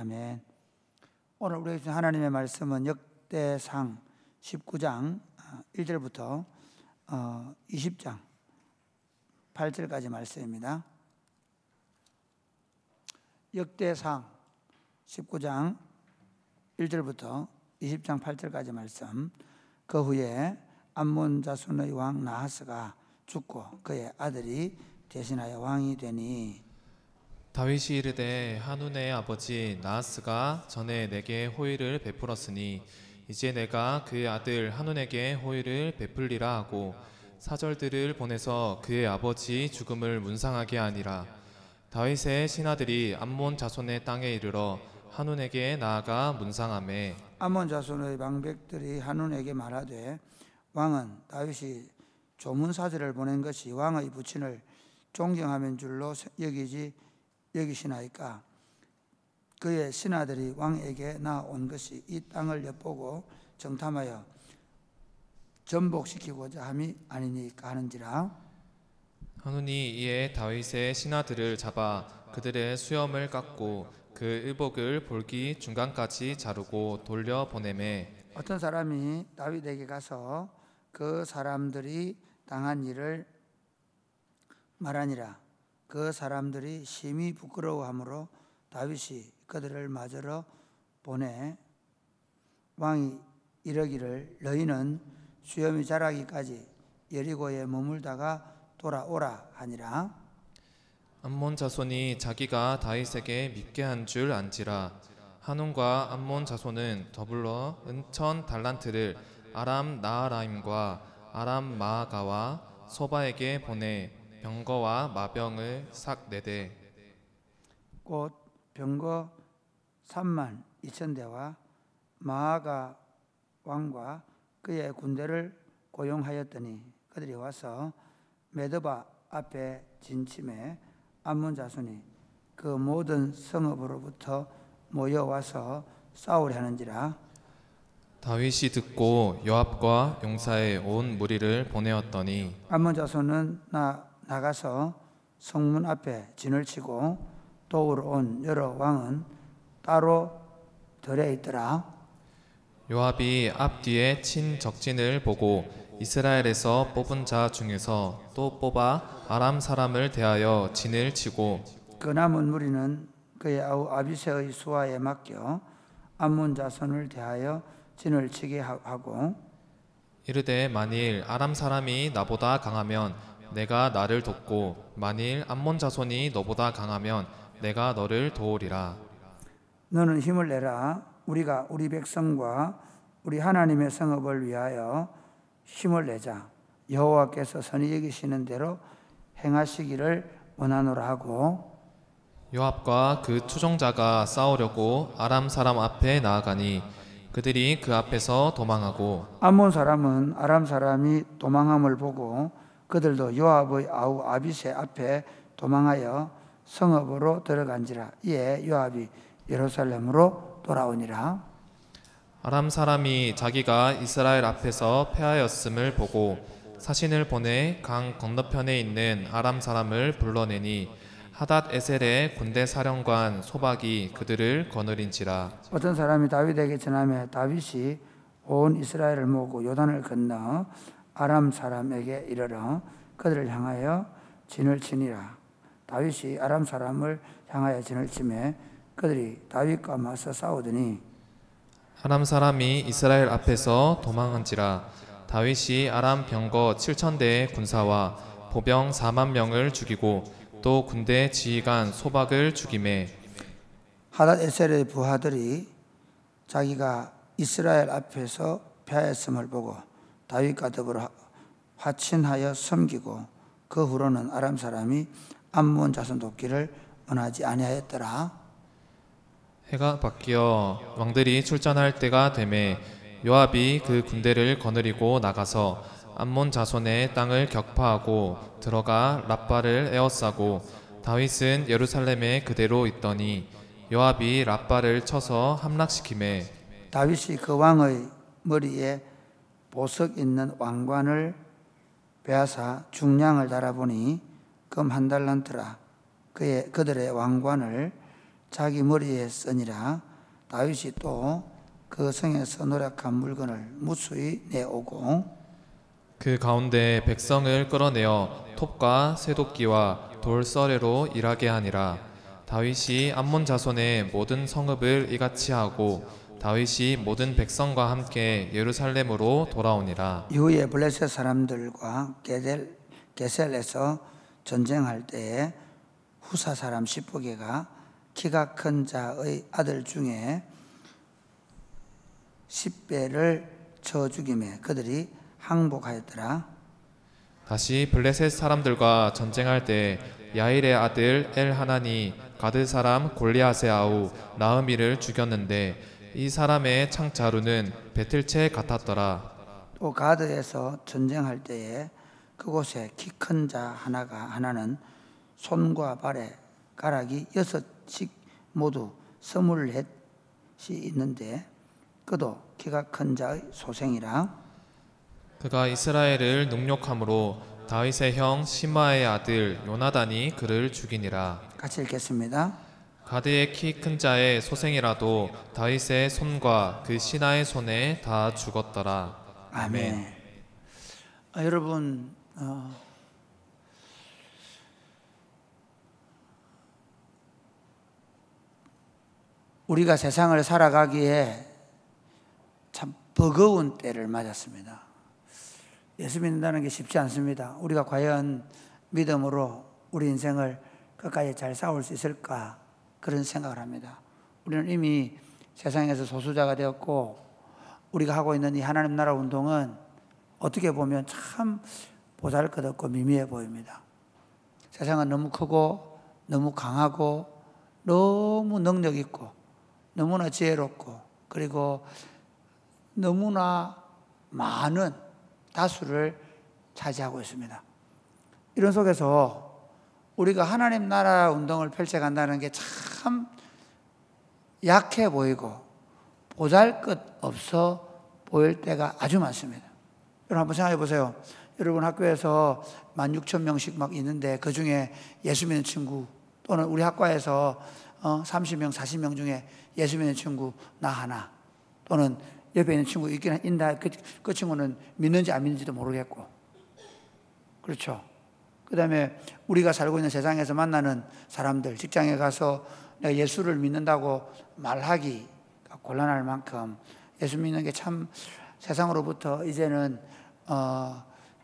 아멘. 오늘 우리에게 주신 하나님의 말씀은 역대상 19장 1절부터 20장 8절까지 말씀입니다. 역대상 19장 1절부터 20장 8절까지 말씀. 그 후에 암몬 자손의 왕 나하스가 죽고 그의 아들이 대신하여 왕이 되니 다윗이 이르되 한운의 아버지 나하스가 전에 내게 호의를 베풀었으니 이제 내가 그의 아들 한운에게 호의를 베풀리라 하고 사절들을 보내서 그의 아버지 죽음을 문상하게 하니라. 다윗의 신하들이 암몬 자손의 땅에 이르러 한운에게 나아가 문상하매 암몬 자손의 방백들이 한운에게 말하되 왕은 다윗이 조문사절을 보낸 것이 왕의 부친을 존경하는 줄로 여기시나이까. 그의 신하들이 왕에게 나온 것이 이 땅을 엿보고 정탐하여 전복시키고자 함이 아니니까 하는지라. 한운이 이에 다윗의 신하들을 잡아 그들의 수염을 깎고 그 의복을 볼기 중간까지 자르고 돌려 보내매 어떤 사람이 다윗에게 가서 그 사람들이 당한 일을 말하니라. 그 사람들이 심히 부끄러워하므로 다윗이 그들을 맞으러 보내 왕이 이르기를 너희는 수염이 자라기까지 여리고에 머물다가 돌아오라 하니라. 암몬 자손이 자기가 다윗에게 믿게 한 줄 안지라. 한운과 암몬 자손은 더불어 은천 달란트를 아람 나하라임과 아람 마아가와 소바에게 보내 병거와 마병을 싹 내되 곧 병거 3만 2천 대와 마아가 왕과 그의 군대를 고용하였더니 그들이 와서 메드바 앞에 진침해 암몬 자손이 그 모든 성읍으로부터 모여와서 싸우려 하는지라. 다윗이 듣고 요압과 용사의 온 무리를 보내었더니 암몬 자손은 나가서 성문 앞에 진을 치고 도우러 온 여러 왕은 따로 들에 있더라. 요압이 앞뒤에 친 적진을 보고 이스라엘에서 뽑은 자 중에서 또 뽑아 아람 사람을 대하여 진을 치고 그 남은 무리는 그의 아우 아비새의 수하에 맡겨 암몬 자손을 대하여 진을 치게 하고 이르되 만일 아람 사람이 나보다 강하면 내가 나를 돕고 만일 암몬 자손이 너보다 강하면 내가 너를 도우리라. 너는 힘을 내라. 우리가 우리 백성과 우리 하나님의 성읍을 위하여 힘을 내자. 여호와께서 선히 여기시는 대로 행하시기를 원하노라 하고 요압과 그 투정자가 싸우려고 아람 사람 앞에 나아가니 그들이 그 앞에서 도망하고 암몬 사람은 아람 사람이 도망함을 보고 그들도 요압의 아우 아비새 앞에 도망하여 성읍으로 들어간지라. 이에 요압이 예루살렘으로 돌아오니라. 아람 사람이 자기가 이스라엘 앞에서 패하였음을 보고 사신을 보내 강 건너편에 있는 아람 사람을 불러내니 하닷 에셀의 군대 사령관 소박이 그들을 거느린지라. 어떤 사람이 다윗에게 전하며 다윗이 온 이스라엘을 모으고 요단을 건너 아람 사람에게 이르러 그들을 향하여 진을 치니라. 다윗이 아람 사람을 향하여 진을 치매 그들이 다윗과 맞서 싸우더니 아람 사람이 이스라엘 앞에서 도망한지라. 다윗이 아람 병거 7,000대의 군사와 보병 4만 명을 죽이고 또 군대 지휘관 소박을 죽이매 하닷 에셀의 부하들이 자기가 이스라엘 앞에서 패하였음을 보고 다윗과 더불어 화친하여 섬기고 그 후로는 아람 사람이 암몬 자손 돕기를 원하지 아니하였더라. 해가 바뀌어 왕들이 출전할 때가 되매 요압이 그 군대를 거느리고 나가서 암몬 자손의 땅을 격파하고 들어가 랍바를 에워싸고 다윗은 예루살렘에 그대로 있더니 요압이 랍바를 쳐서 함락시키매 다윗이 그 왕의 머리에 보석 있는 왕관을 빼앗아 중량을 달아보니 금 한 달란트라. 그들의 왕관을 자기 머리에 쓰니라. 다윗이 또 그 성에서 노력한 물건을 무수히 내오고 그 가운데 백성을 끌어내어 톱과 쇠도끼와 돌서래로 일하게 하니라. 다윗이 암몬 자손의 모든 성읍을 이같이 하고 다윗이 모든 백성과 함께 예루살렘으로 돌아오니라. 이후에 블레셋 사람들과 게셀에서 전쟁할 때에 후사 사람 시브게가 키가 큰 자의 아들 중에 10배를 쳐 죽임에 그들이 항복하였더라. 다시 블레셋 사람들과 전쟁할 때 야일의 아들 엘하나니 가드 사람 골리앗의 아우 나흐미를 죽였는데 이 사람의 창자루는 배틀채 같았더라. 또 가드에서 전쟁할 때에 그곳에 키 큰 자 하나는 손과 발에 가락이 6씩 모두 24이 있는데 그도 키가 큰 자의 소생이라. 그가 이스라엘을 능욕함으로 다윗의 형 시마의 아들 요나단이 그를 죽이니라. 같이 읽겠습니다. 가드의 키 큰 자의 소생이라도 다윗의 손과 그 신하의 손에 다 죽었더라. 아멘. 여러분 우리가 세상을 살아가기에 참 버거운 때를 맞았습니다. 예수 믿는다는 게 쉽지 않습니다. 우리가 과연 믿음으로 우리 인생을 끝까지 잘 싸울 수 있을까 그런 생각을 합니다. 우리는 이미 세상에서 소수자가 되었고 우리가 하고 있는 이 하나님 나라 운동은 어떻게 보면 참 보잘것없고 미미해 보입니다. 세상은 너무 크고 너무 강하고 너무 능력 있고 너무나 지혜롭고 그리고 너무나 많은 다수를 차지하고 있습니다. 이런 속에서 우리가 하나님 나라 운동을 펼쳐간다는 게 참 약해 보이고 보잘것없어 보일 때가 아주 많습니다. 여러분 한번 생각해 보세요. 여러분 학교에서 16,000명씩 막 있는데 그 중에 예수 믿는 친구 또는 우리 학과에서 30명, 40명 중에 예수 믿는 친구 나 하나 또는 옆에 있는 친구 있긴 있다. 그 친구는 믿는지 안 믿는지도 모르겠고 그렇죠. 그 다음에 우리가 살고 있는 세상에서 만나는 사람들 직장에 가서 내가 예수를 믿는다고 말하기 곤란할 만큼 예수 믿는 게 참 세상으로부터 이제는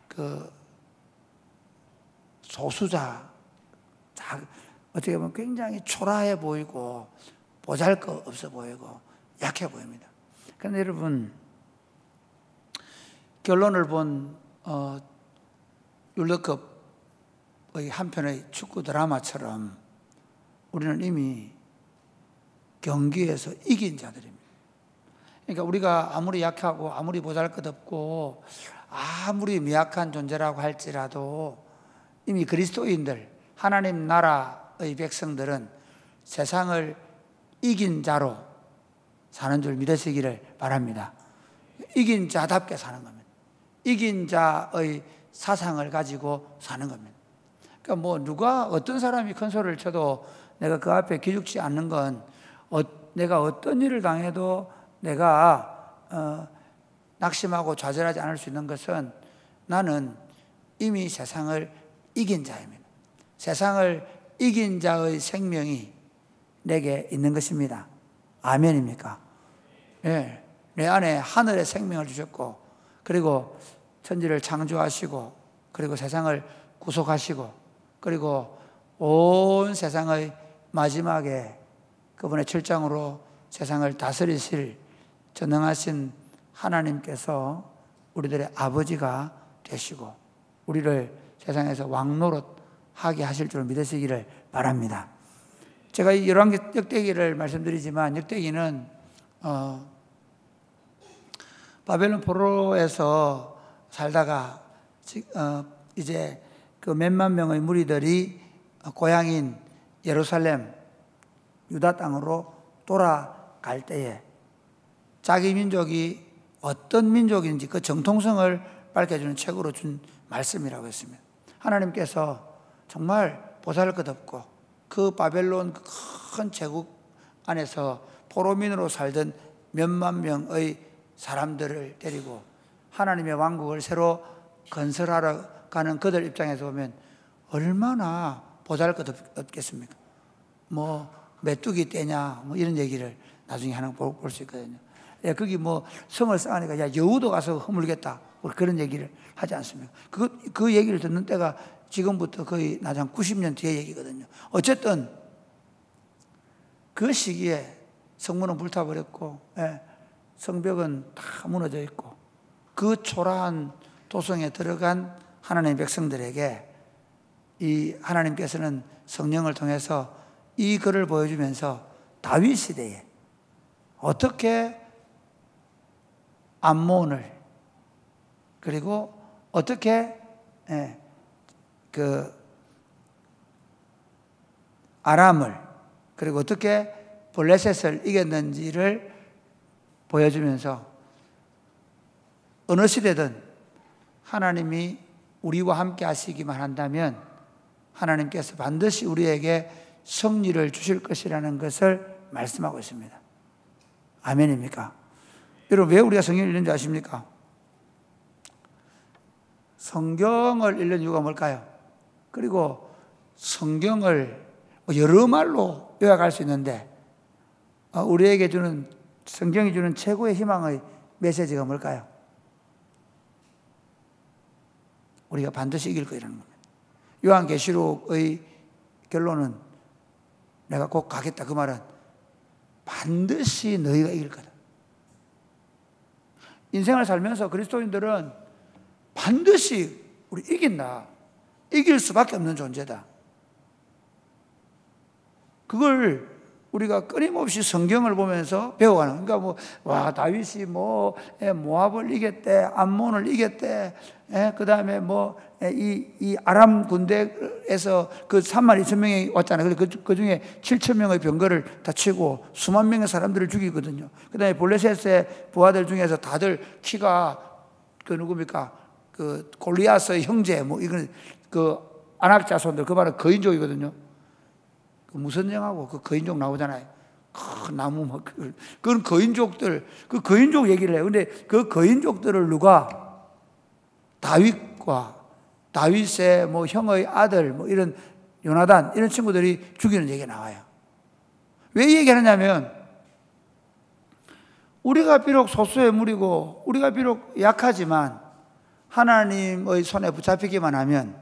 그 소수자 어떻게 보면 굉장히 초라해 보이고 보잘것없어 보이고 약해 보입니다. 그런데 여러분 결론을 본 율드컵의 한 편의 축구 드라마처럼 우리는 이미 경기에서 이긴 자들입니다. 그러니까 우리가 아무리 약하고 아무리 보잘것없고 아무리 미약한 존재라고 할지라도 이미 그리스도인들 하나님 나라의 백성들은 세상을 이긴 자로 사는 줄 믿으시기를 바랍니다. 이긴 자답게 사는 겁니다. 이긴 자의 사상을 가지고 사는 겁니다. 그러니까 뭐 누가 어떤 사람이 큰 소리를 쳐도 내가 그 앞에 기죽지 않는 건 내가 어떤 일을 당해도 내가 낙심하고 좌절하지 않을 수 있는 것은 나는 이미 세상을 이긴 자입니다. 세상을 이긴 자의 생명이 내게 있는 것입니다. 아멘입니까? 네, 내 안에 하늘의 생명을 주셨고 그리고 천지를 창조하시고 그리고 세상을 구속하시고 그리고 온 세상의 마지막에 그분의 출장으로 세상을 다스리실 전능하신 하나님께서 우리들의 아버지가 되시고 우리를 세상에서 왕노릇하게 하실 줄 믿으시기를 바랍니다. 제가 이 열왕기 역대기를 말씀드리지만 역대기는 바벨론 포로에서 살다가 이제 그 몇만 명의 무리들이 고향인 예루살렘 유다 땅으로 돌아갈 때에 자기 민족이 어떤 민족인지 그 정통성을 밝혀주는 책으로 준 말씀이라고 했습니다. 하나님께서 정말 보잘것없고 그 바벨론 큰 제국 안에서 포로민으로 살던 몇만 명의 사람들을 데리고 하나님의 왕국을 새로 건설하러 가는 그들 입장에서 보면 얼마나 보잘것없겠습니까? 뭐 메뚜기 떼냐 뭐 이런 얘기를 나중에 하나 볼 수 있거든요. 거기 뭐 성을 쌓으니까 야 여우도 가서 허물겠다 그런 얘기를 하지 않습니까? 그 얘기를 듣는 때가 지금부터 거의 나중 90년 뒤의 얘기거든요. 어쨌든 그 시기에 성문은 불타버렸고 성벽은 다 무너져 있고 그 초라한 도성에 들어간 하나님의 백성들에게 이 하나님께서는 성령을 통해서 이 글을 보여주면서 다윗 시대에 어떻게 암몬을 그리고 어떻게 그 아람을 그리고 어떻게 블레셋을 이겼는지를 보여주면서 어느 시대든 하나님이 우리와 함께 하시기만 한다면 하나님께서 반드시 우리에게 승리를 주실 것이라는 것을 말씀하고 있습니다. 아멘입니까? 여러분, 왜 우리가 성경을 읽는지 아십니까? 성경을 읽는 이유가 뭘까요? 그리고 성경을 여러 말로 요약할 수 있는데 우리에게 주는 성경이 주는 최고의 희망의 메시지가 뭘까요? 우리가 반드시 이길 거라는 겁니다. 요한계시록의 결론은 내가 곧 가겠다. 그 말은 반드시 너희가 이길 거다. 인생을 살면서 그리스도인들은 반드시 우리 이긴다. 이길 수밖에 없는 존재다. 그걸 우리가 끊임없이 성경을 보면서 배워가는. 그러니까 다윗이 모압을 이겼대, 암몬을 이겼대, 그 다음에 이 아람 군대에서 그 32,000명이 왔잖아요. 그 중에 7,000명의 병거를 다 치고 수만 명의 사람들을 죽이거든요. 그 다음에 블레셋의 부하들 중에서 다들 키가 누굽니까? 골리앗의 형제, 이건 아낙 자손들, 그 말은 거인족이거든요. 무선정하고 그 거인족 나오잖아요. 큰 나무 그건 거인족들, 그 거인족 얘기를 해요. 근데 그 거인족들을 누가 다윗과 다윗의 형의 아들 이런 요나단 이런 친구들이 죽이는 얘기가 나와요. 왜 이 얘기를 하냐면 우리가 비록 소수의 무리고 우리가 비록 약하지만 하나님의 손에 붙잡히기만 하면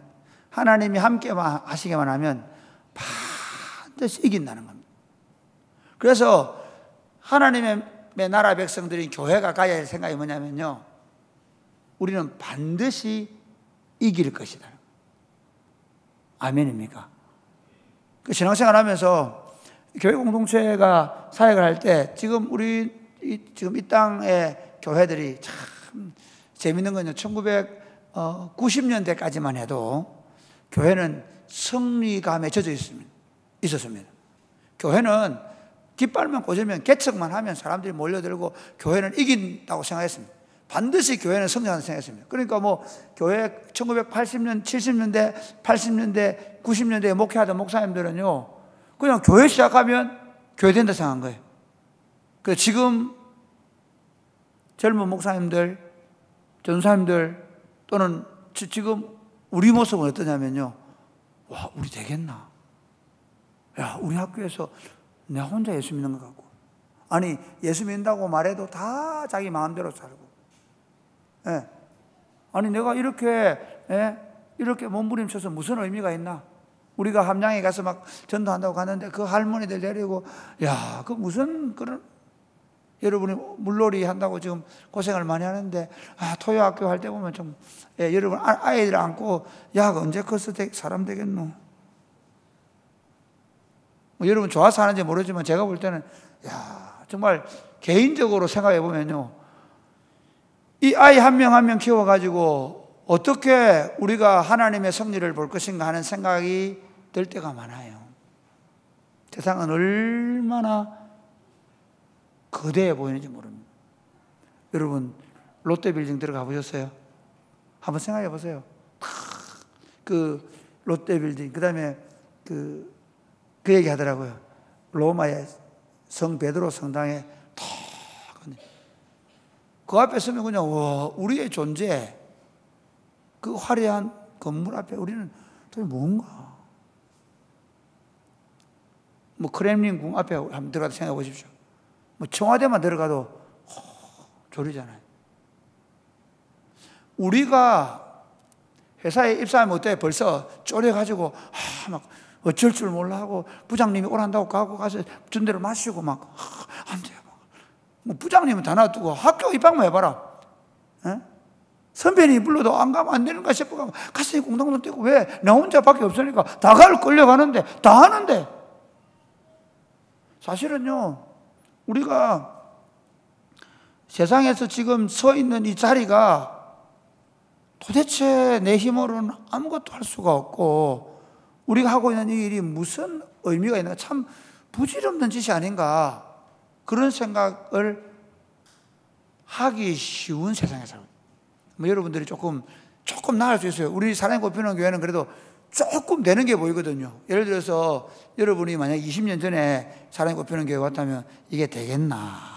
하나님이 함께 하시기만 하면 반드시 이긴다는 겁니다. 그래서 하나님의 나라 백성들인 교회가 가야 할 생각이 뭐냐면요, 우리는 반드시 이길 것이다. 아멘입니까? 그 신앙생활 하면서 교회 공동체가 사역을 할 때 지금 지금 이 땅의 교회들이 참 재밌는 건요, 1990년대까지만 해도 교회는 승리감에 젖어 있었습니다. 교회는 깃발만 꽂으면 개척만 하면 사람들이 몰려들고 교회는 이긴다고 생각했습니다. 반드시 교회는 성장한다고 생각했습니다. 그러니까 교회 1980년, 70년대, 80년대, 90년대에 목회하던 목사님들은요, 그냥 교회 시작하면 교회 된다 생각한 거예요. 그래서 지금 젊은 목사님들, 전사님들 또는 지금 우리 모습은 어떠냐면요, 와, 우리 되겠나? 야, 우리 학교에서 내가 혼자 예수 믿는 것 같고, 아니 예수 믿는다고 말해도 다 자기 마음대로 살고, 아니 내가 이렇게 몸부림쳐서 무슨 의미가 있나? 우리가 함양에 가서 막 전도한다고 갔는데 그 할머니들 데리고, 야, 그 무슨 그런, 여러분이 물놀이 한다고 지금 고생을 많이 하는데, 토요학교 할 때 보면 좀, 여러분 아이들 안고, 야, 언제 커서 사람 되겠노? 여러분 좋아서 하는지 모르지만 제가 볼 때는, 야, 정말 개인적으로 생각해 보면요, 이 아이 한 명 한 명 키워가지고 어떻게 우리가 하나님의 승리를 볼 것인가 하는 생각이 들 때가 많아요. 세상은 얼마나 거대해 보이는지 모릅니다. 여러분 롯데빌딩 들어가 보셨어요? 한번 생각해 보세요. 그 롯데빌딩, 그 다음에 그 얘기 하더라고요. 로마의 성 베드로 성당에 탁, 그 앞에 서면 그냥 와, 우리의 존재, 그 화려한 건물 앞에 우리는 도대체 뭔가, 뭐 크렘린 궁 앞에 한번 들어가서 생각해 보십시오. 뭐 청와대만 들어가도 졸이잖아요. 우리가 회사에 입사하면 어때? 벌써 쫄여가지고 막 어쩔 줄 몰라 하고 부장님이 오란다고 가서 전대로 마시고 막 안 돼요. 뭐 부장님은 다 놔두고 학교 입학만 해봐라. 에? 선배님이 불러도 안 가면 안 되는가 싶어 가슴이 꽁당꽁당 뛰고 왜? 나 혼자밖에 없으니까 다 끌려가는데 다 하는데 사실은요 우리가 세상에서 지금 서 있는 이 자리가 도대체 내 힘으로는 아무것도 할 수가 없고 우리가 하고 있는 이 일이 무슨 의미가 있는가 참 부질없는 짓이 아닌가 그런 생각을 하기 쉬운 세상에 살고 뭐 여러분들이 조금 나을 수 있어요. 우리 사랑의 꽃피우는 교회는 그래도 조금 되는 게 보이거든요. 예를 들어서 여러분이 만약 20년 전에 사랑의 꽃피우는 교회 왔다면 이게 되겠나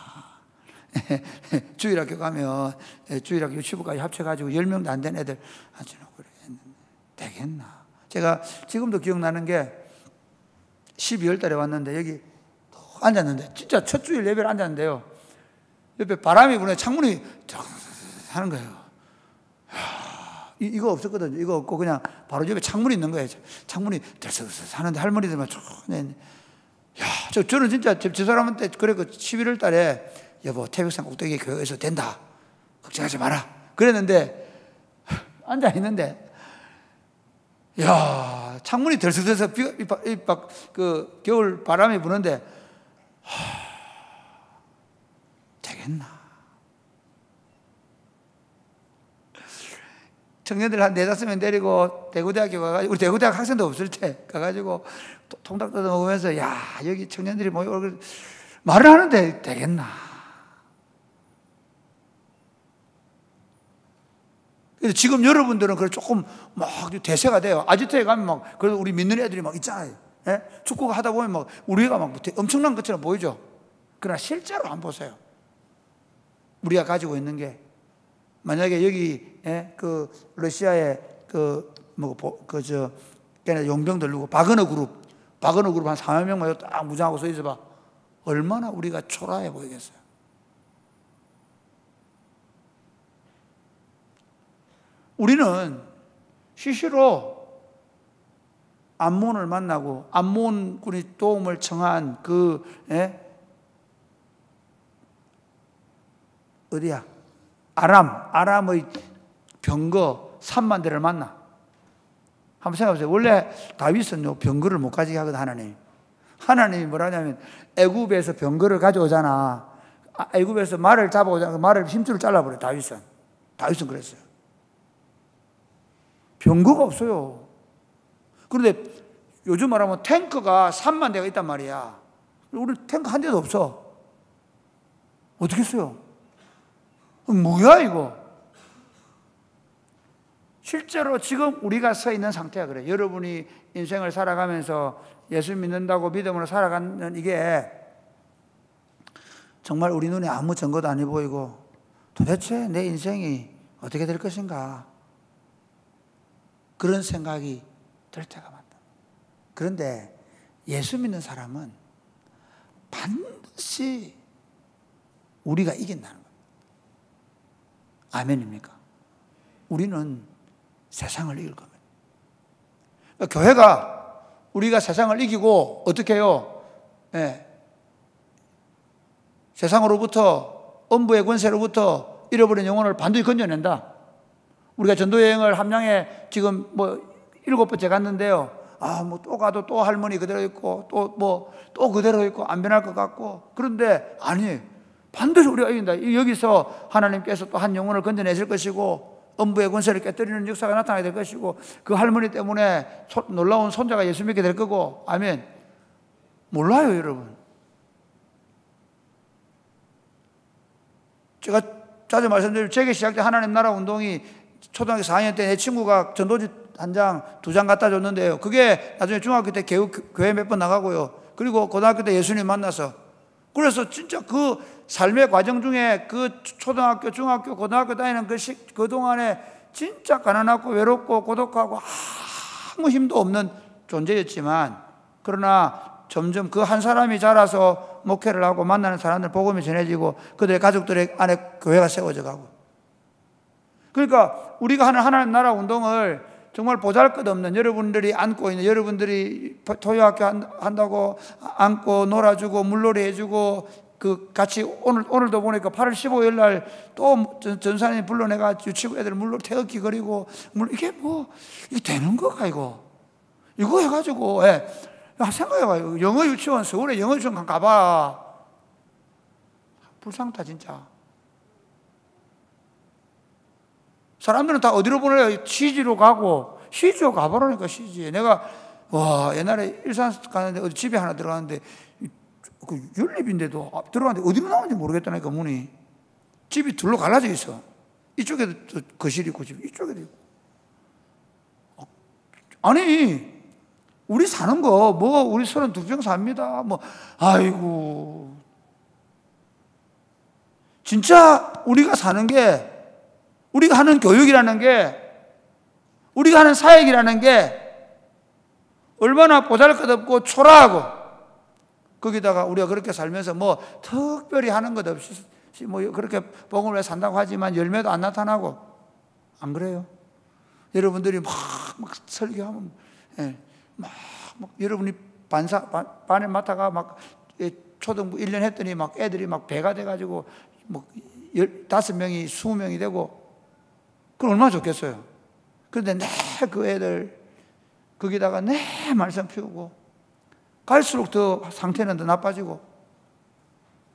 주일학교 가면 주일학교 유치부까지 합쳐가지고 10명도 안 된 애들 그래 되겠나. 제가 지금도 기억나는 게 12월 달에 왔는데 여기 앉았는데 진짜 첫 주일 예배를 앉았는데요 옆에 바람이 부네 창문이 하는 거예요. 이거 없었거든요. 이거 없고 그냥 바로 옆에 창문이 있는 거예요. 창문이 들썩들썩 하는데 할머니들만 쭉 야, 저는 진짜 저 사람한테 그래 그 11월 달에 여보 태백산 꼭대기 교회에서 된다 걱정하지 마라 그랬는데 앉아 있는데 야 창문이 들썩들썩 그 겨울 바람이 부는데 되겠나. 청년들 한 4-5명 데리고 대구대학교 가가지고 우리 대구대학 학생도 없을 때 가가지고 통닭 뜯어 먹으면서 야 여기 청년들이 모여 말을 하는데 되겠나. 그래서 지금 여러분들은 그래 조금 막 대세가 돼요. 아지트에 가면 막 그래도 우리 믿는 애들이 막 있잖아요. 예? 축구가 하다 보면 막 우리가 막 엄청난 것처럼 보이죠. 그러나 실제로 안 보세요. 우리가 가지고 있는 게 만약에 여기 그 러시아의 걔네 용병들 누구 바그너 그룹 한 4만 명만 딱 무장하고 서 있어봐. 얼마나 우리가 초라해 보이겠어요. 우리는 시시로 암몬을 만나고 암몬군이 도움을 청한 그 어디야? 아람의 병거 3만 대를 만나. 한번 생각해보세요. 원래 다윗은 병거를 못 가지게 하거든. 하나님이 뭐라냐면 애굽에서 병거를 가져오잖아. 애굽에서 말을 잡아오잖아. 말을 힘줄을 잘라버려. 다윗은 그랬어요. 병거가 없어요. 그런데 요즘 말하면 탱크가 3만 대가 있단 말이야. 우리 탱크 한 대도 없어. 어떻게 써요? 뭐야 이거? 실제로 지금 우리가 서 있는 상태가 그래요. 여러분이 인생을 살아가면서 예수 믿는다고 믿음으로 살아가는 이게 정말 우리 눈에 아무 증거도 안 보이고 도대체 내 인생이 어떻게 될 것인가 그런 생각이 들 때가 많다. 그런데 예수 믿는 사람은 반드시 우리가 이긴다는 거예요. 아멘입니까? 우리는 세상을 이길 겁니다. 그러니까 교회가 우리가 세상을 이기고 어떻게 해요? 세상으로부터 엄부의 권세로부터 잃어버린 영혼을 반드시 건져낸다. 우리가 전도여행을 함양에 지금 7번째 갔는데요. 또 가도 또 할머니 그대로 있고 또 그대로 있고 안 변할 것 같고 그런데 아니 반드시 우리가 이긴다. 여기서 하나님께서 또 한 영혼을 건져내실 것이고 엄부의 권세를 깨뜨리는 역사가 나타나게 될 것이고 그 할머니 때문에 놀라운 손자가 예수 믿게 될 거고 아멘. 몰라요 여러분. 제가 자주 말씀드리면 제게 시작 때 하나님 나라 운동이 초등학교 4학년 때 내 친구가 전도지 1장, 2장 갖다 줬는데요. 그게 나중에 중학교 때 교회 몇 번 나가고요. 그리고 고등학교 때 예수님 만나서 그래서 진짜 그 삶의 과정 중에 그 초등학교, 중학교, 고등학교 다니는 그 동안에 진짜 가난하고 외롭고 고독하고 아무 힘도 없는 존재였지만, 그러나 점점 그 한 사람이 자라서 목회를 하고 만나는 사람들 복음이 전해지고 그들의 가족들의 안에 교회가 세워져 가고. 그러니까 우리가 하는 하나님 나라 운동을 정말 보잘것없는, 여러분들이 안고 있는, 여러분들이 토요학교 한다고 안고 놀아주고 물놀이 해주고, 그 같이 오늘도 보니까 8월 15일 날 또 전사님 불러내가 유치부 애들 물놀이 태극기 그리고 이게 뭐 이게 되는 거가 이거 해가지고, 예. 생각해봐요. 영어 유치원, 서울에 영어 유치원 가봐. 불쌍하다 진짜. 사람들은 다 어디로 보내요? 시지로 가고. 시지로 가보라니까. 시지. 내가 옛날에 일산 가는데 어디 집에 하나 들어갔는데 그 연립인데도 들어갔는데 어디로 나오는지 모르겠다니까. 문이 집이 둘로 갈라져 있어. 이쪽에도 거실이 있고 이쪽에도 있고. 아니 우리 사는 거 우리 32평 삽니다. 아이고 진짜 우리가 사는 게, 우리가 하는 교육이라는 게, 우리가 하는 사역이라는 게 얼마나 보잘것없고 초라하고, 거기다가 우리가 그렇게 살면서 특별히 하는 것 없이 그렇게 복음을 왜 산다고 하지만 열매도 안 나타나고, 안 그래요? 여러분들이 막 설교하면, 예, 막 여러분이 반에 맡아가 초등부 1년 했더니 애들이 배가 돼가지고 15명이 20명이 되고, 그럼 얼마나 좋겠어요. 그런데 그 애들 거기다가 말씀 피우고 갈수록 더 상태는 더 나빠지고,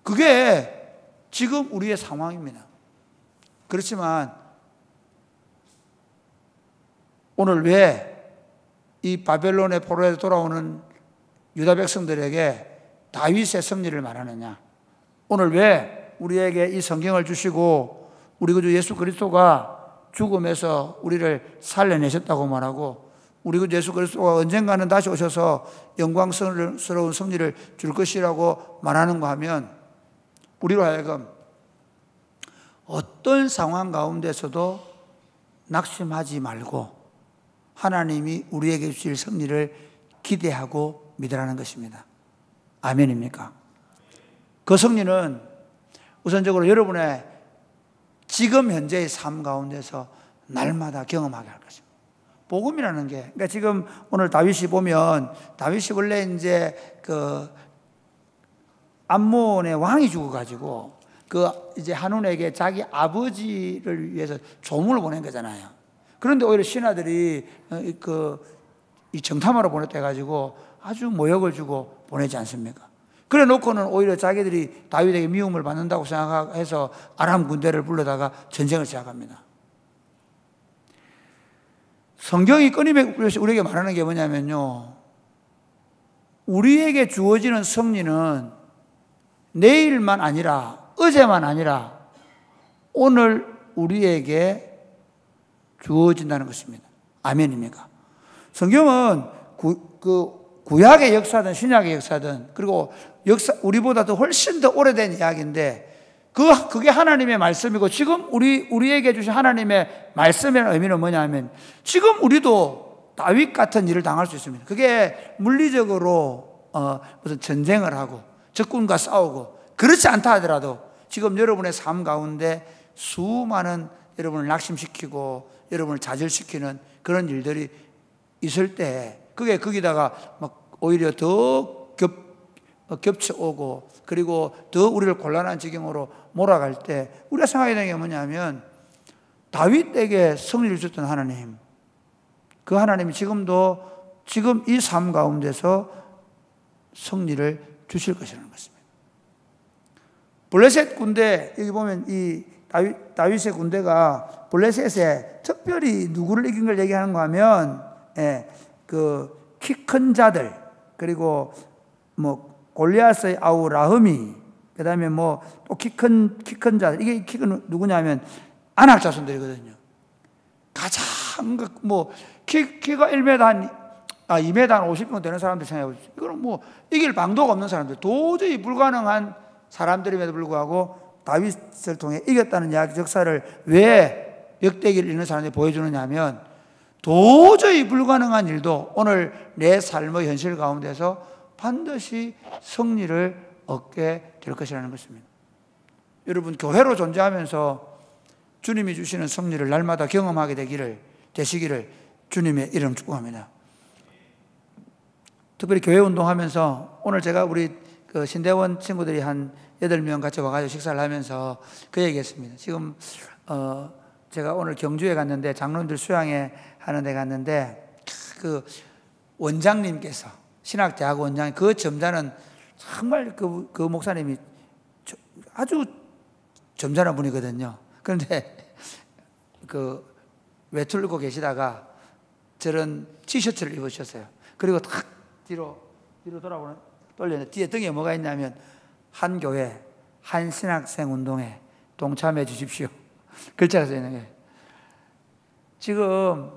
그게 지금 우리의 상황입니다. 그렇지만 오늘 왜 이 바벨론의 포로에서 돌아오는 유다 백성들에게 다윗의 승리를 말하느냐? 오늘 왜 우리에게 이 성경을 주시고 우리 구주 예수 그리스도가 죽음에서 우리를 살려내셨다고 말하고, 우리 구주 예수 그리스도가 언젠가는 다시 오셔서 영광스러운 승리를 줄 것이라고 말하는가 하면, 우리로 하여금 어떤 상황 가운데서도 낙심하지 말고 하나님이 우리에게 주실 승리를 기대하고 믿으라는 것입니다. 아멘입니까? 그 승리는 우선적으로 여러분의 지금 현재의 삶 가운데서 날마다 경험하게 할 것입니다. 복음이라는 게, 그러니까 지금 오늘 다윗이 보면, 다윗이 원래 이제 암몬의 왕이 죽어가지고 이제 한운에게 자기 아버지를 위해서 조문을 보낸 거잖아요. 그런데 오히려 신하들이 이 정탐하러 보냈다 해가지고 아주 모욕을 주고 보내지 않습니까? 그래 놓고는 오히려 자기들이 다윗에게 미움을 받는다고 생각해서 아람 군대를 불러다가 전쟁을 시작합니다. 성경이 끊임없이 우리에게 말하는 게 뭐냐면요, 우리에게 주어지는 승리는 내일만 아니라, 어제만 아니라 오늘 우리에게 주어진다는 것입니다. 아멘입니까? 성경은 구약의 역사든 신약의 역사든, 그리고 우리보다 더 훨씬 더 오래된 이야기인데, 그게 하나님의 말씀이고, 지금 우리에게 주신 하나님의 말씀이라는 의미는 뭐냐면, 지금 우리도 다윗 같은 일을 당할 수 있습니다. 그게 물리적으로 무슨 전쟁을 하고 적군과 싸우고 그렇지 않다 하더라도, 지금 여러분의 삶 가운데 수많은 여러분을 낙심시키고 여러분을 좌절시키는 그런 일들이 있을 때, 그게 거기다가 오히려 더 겹쳐오고, 그리고 더 우리를 곤란한 지경으로 몰아갈 때, 우리가 생각해야 되는 게 뭐냐면, 다윗에게 승리를 줬던 하나님, 그 하나님이 지금 이 삶 가운데서 승리를 주실 것이라는 것입니다. 블레셋 군대, 여기 보면 이 다윗의 군대가 블레셋에 특별히 누구를 이긴 걸 얘기하는가 하면, 키 큰 자들, 그리고 골리앗의 아우 라흐미, 그 다음에 또 키 큰 자들, 이게 키가 누구냐면 아낙 자손들이거든요. 가장 키가 2m 한 50평 되는 사람들 생각해보세요. 이거는 이길 방도가 없는 사람들, 도저히 불가능한 사람들임에도 불구하고 다윗을 통해 이겼다는 역사를 왜 역대기를 읽는 사람들이 보여주느냐 하면 도저히 불가능한 일도 오늘 내 삶의 현실 가운데서 반드시 승리를 얻게 될 것이라는 것입니다. 여러분, 교회로 존재하면서 주님이 주시는 승리를 날마다 경험하게 되시기를 주님의 이름 축복합니다. 특별히 교회 운동하면서 오늘 제가 우리 그 신대원 친구들이 한 8명 같이 와가지고 식사를 하면서 그 얘기했습니다. 지금 제가 오늘 경주에 갔는데 장로님들 수양회 하는 데 갔는데 그 원장님께서 신학대학 원장 그 점잖은 정말 그 목사님이 아주 점잖은 분이거든요. 그런데 그 외출고 계시다가 저런 티셔츠를 입으셨어요. 그리고 탁 뒤로 돌렸는데 뒤에 등에 뭐가 있냐면 한 교회, 한 신학생 운동에 동참해 주십시오. 글자가 써 있는 거예요. 지금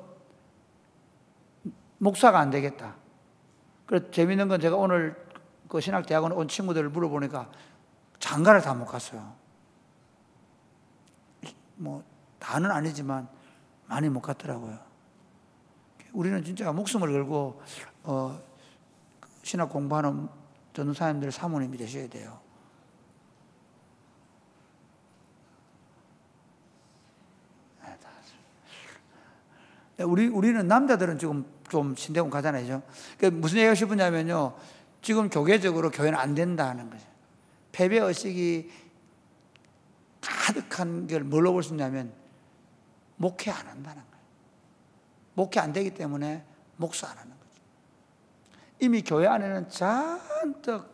목사가 안 되겠다. 그래서 재밌는 건 제가 오늘 그 신학대학원 온 친구들을 물어보니까 장가를 다 못 갔어요. 뭐 다는 아니지만 많이 못 갔더라고요. 우리는 진짜 목숨을 걸고 신학 공부하는 전도사님들 사모님이 되셔야 돼요. 우리는 남자들은 지금 좀 신대원 가잖아요. 그러니까 무슨 얘기가 싶으냐면요. 지금 교계적으로 교회는 안 된다는 거죠. 패배의식이 가득한 걸 뭘로 볼 수 있냐면 목회 안 한다는 거예요. 목회 안 되기 때문에 목사 안 하는 거죠. 이미 교회 안에는 잔뜩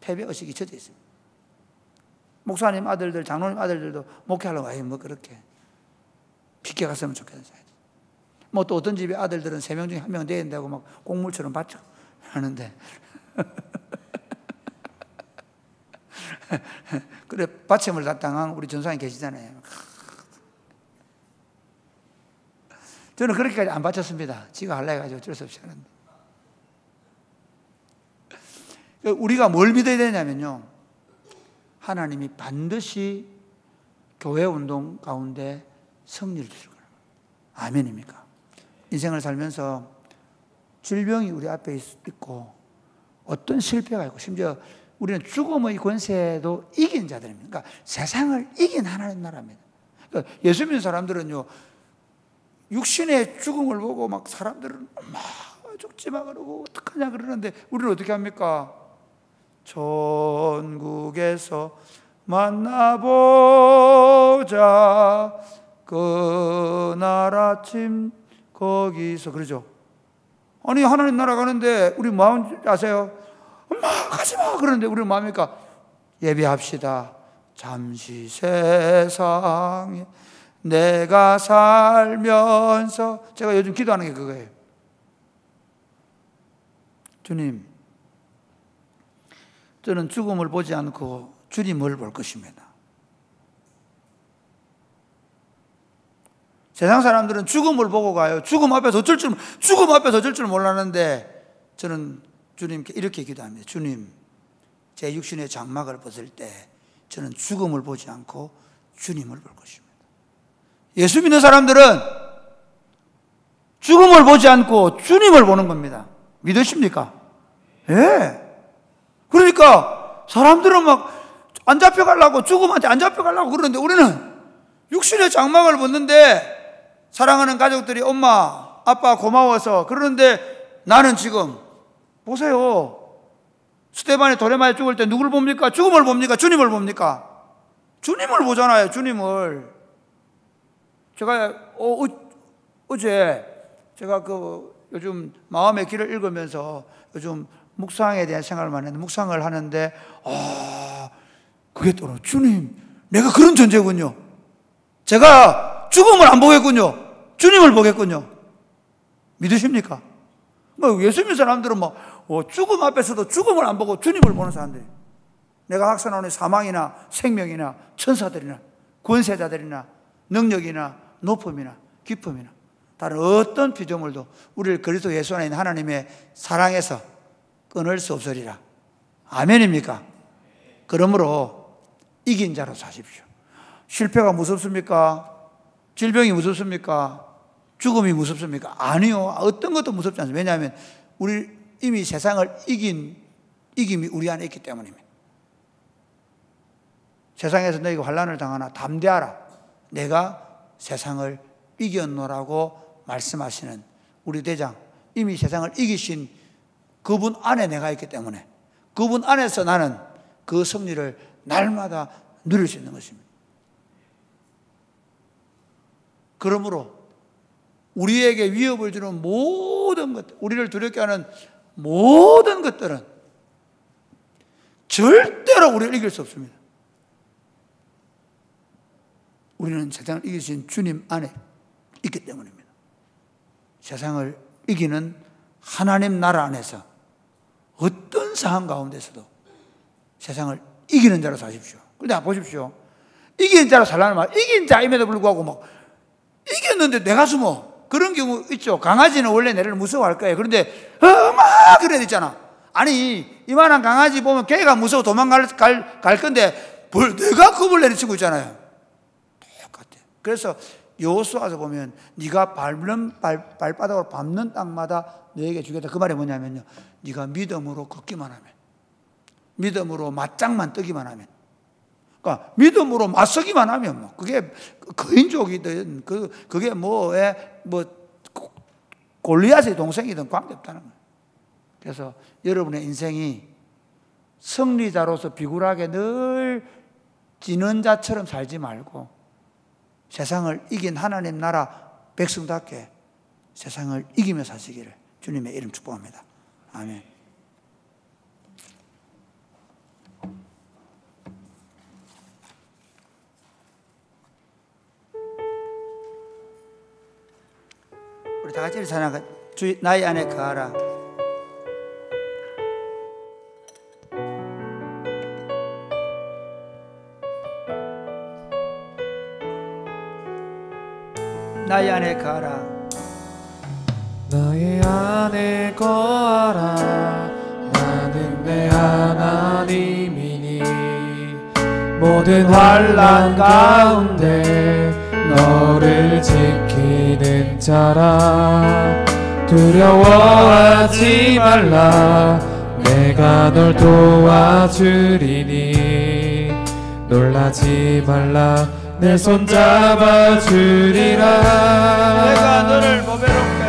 패배의식이 젖어 있습니다. 목사님 아들들, 장로님 아들들도 목회하려고 뭐 그렇게 비켜갔으면 좋겠어요. 뭐 또 어떤 집의 아들들은 3명 중에 1명 돼야 된다고 막 공물처럼 받쳐 하는데 그래 받침을 다 당한 우리 전사님 계시잖아요. 저는 그렇게까지 안 바쳤습니다. 지가 할라 해가지고 어쩔 수 없이 하는데 우리가 뭘 믿어야 되냐면요, 하나님이 반드시 교회 운동 가운데 승리를 주실 거예요. 아멘입니까? 인생을 살면서 질병이 우리 앞에 있고 어떤 실패가 있고 심지어 우리는 죽음의 권세도 이긴 자들입니다. 그러니까 세상을 이긴 하나님 나라입니다. 그러니까 예수 믿는 사람들은요, 육신의 죽음을 보고 막 사람들은 막 죽지 마 그러고 어떡하냐 그러는데 우리는 어떻게 합니까? 천국에서 만나보자 그날 아침 거기서 그러죠. 아니 하나님 나라 가는데 우리 마음 아세요? 엄마 가지마 그러는데 우리 마음이니까 예배합시다. 잠시 세상에 내가 살면서 제가 요즘 기도하는 게 그거예요. 주님, 저는 죽음을 보지 않고 주님을 볼 것입니다. 세상 사람들은 죽음을 보고 가요. 죽음 앞에서 어쩔 줄 몰랐는데 저는 주님께 이렇게 기도합니다. 주님, 제 육신의 장막을 벗을 때 저는 죽음을 보지 않고 주님을 볼 것입니다. 예수 믿는 사람들은 죽음을 보지 않고 주님을 보는 겁니다. 믿으십니까? 예. 그러니까 사람들은 막 안 잡혀가려고 죽음한테 안 잡혀가려고 그러는데 우리는 육신의 장막을 벗는데 사랑하는 가족들이 엄마, 아빠 고마워서 그러는데 나는 지금 보세요. 스데반이 돌에 맞아 죽을 때 누굴 봅니까? 죽음을 봅니까? 주님을 봅니까? 주님을 보잖아요. 주님을. 제가 어제 제가 요즘 마음의 길을 읽으면서 요즘 묵상에 대한 생각을 많이 했는데 묵상을 하는데 그게 또 주님, 내가 그런 존재군요. 제가 죽음을 안 보겠군요. 주님을 보겠군요. 믿으십니까? 예수 믿는 사람들은 죽음 앞에서도 죽음을 안 보고 주님을 보는 사람들이. 내가 학사나오는 사망이나 생명이나 천사들이나 권세자들이나 능력이나 높음이나 기쁨이나 다른 어떤 피조물도 우리를 그리스도 예수 안에 있는 하나님의 사랑에서 끊을 수 없으리라. 아멘입니까? 그러므로 이긴 자로 사십시오. 실패가 무섭습니까? 질병이 무섭습니까? 죽음이 무섭습니까? 아니요. 어떤 것도 무섭지 않습니다. 왜냐하면 우리 이미 세상을 이김이 우리 안에 있기 때문입니다. 세상에서 너희가 환난을 당하나 담대하라. 내가 세상을 이겼노라고 말씀하시는 우리 대장, 이미 세상을 이기신 그분 안에 내가 있기 때문에 그분 안에서 나는 그 승리를 날마다 누릴 수 있는 것입니다. 그러므로 우리에게 위협을 주는 모든 것, 우리를 두렵게 하는 모든 것들은 절대로 우리를 이길 수 없습니다. 우리는 세상을 이기신 주님 안에 있기 때문입니다. 세상을 이기는 하나님 나라 안에서 어떤 상황 가운데서도 세상을 이기는 자로 사십시오. 그런데 보십시오. 이기는 자로 살라는 말, 이긴 자임에도 불구하고 막 이겼는데 내가 숨어. 그런 경우 있죠. 강아지는 원래 내를 무서워할 거예요. 그런데 막 그래 있잖아. 아니 이만한 강아지 보면 걔가 무서워 도망갈 건데 내가 겁을 내리치고 있잖아요. 똑같아. 그래서 여호수아서 보면 네가 발바닥으로 밟는 땅마다 너에게 주겠다. 그 말이 뭐냐면요, 네가 믿음으로 걷기만 하면, 믿음으로 맞짱만 뜨기만 하면, 그러니까 믿음으로 맞서기만 하면 뭐 그게 거인족이든 그게 뭐 골리앗의 동생이든 관계없다는 거예요. 그래서 여러분의 인생이 승리자로서 비굴하게 늘 지는 자처럼 살지 말고 세상을 이긴 하나님 나라 백성답게 세상을 이기며 사시기를 주님의 이름 축복합니다. 아멘. 우리 다 같이 찬양하 주 나의 안에 거하라. 나의 안에 거하라. 나의 안에 거하라. 나는 내 하나님이니 모든 환난 가운데 너를 지키는 자라. 두려워하지 말라. 내가 널 도와주리니 놀라지 말라. 내 손 잡아주리라. 내가 너를 보배롭게